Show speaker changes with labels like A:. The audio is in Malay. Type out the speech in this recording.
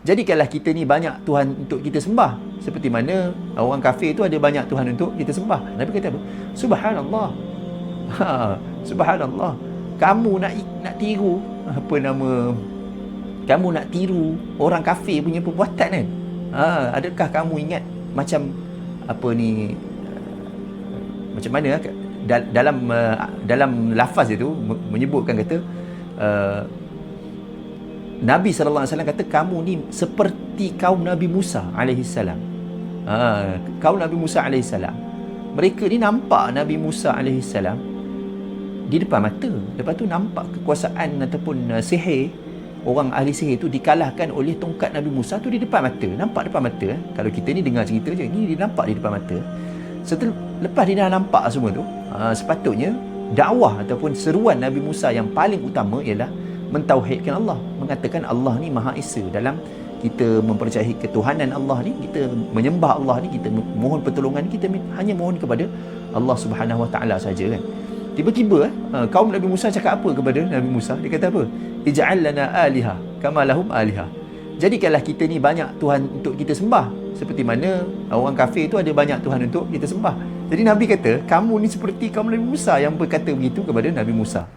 A: Jadikanlah kita ni banyak Tuhan untuk kita sembah, seperti mana orang kafir tu ada banyak Tuhan untuk kita sembah. Nabi kata apa? Subhanallah. Subhanallah. Kamu nak tiru apa nama, kamu nak tiru orang kafir punya perbuatan kan? Adakah kamu ingat macam apa ni, macam mana dalam lafaz itu menyebutkan kata Nabi SAW kata kamu ni seperti kaum Nabi Musa AS. Kaum Nabi Musa AS, mereka ni nampak Nabi Musa AS di depan mata. Lepas tu nampak kekuasaan ataupun sihir, orang ahli sihir tu dikalahkan oleh tongkat Nabi Musa tu di depan mata. Nampak depan mata. Kalau kita ni dengar cerita je, ni dia nampak di depan mata. Lepas dia dah nampak semua tu, sepatutnya dakwah ataupun seruan Nabi Musa yang paling utama ialah mentauhidkan Allah, mengatakan Allah ni Maha Esa. Dalam kita mempercayai ketuhanan Allah ni, kita menyembah Allah ni, kita mohon pertolongan, kita hanya mohon kepada Allah Subhanahu Wa Taala saja kan. Tiba-tiba kaum Nabi Musa cakap apa kepada Nabi Musa? Dia kata apa? Ij'al lana aliha kama lahum aliha. Jadikanlah kita ni banyak Tuhan untuk kita sembah, seperti mana orang kafir tu ada banyak Tuhan untuk kita sembah. Jadi Nabi kata, kamu ni seperti kaum Nabi Musa yang berkata begitu kepada Nabi Musa.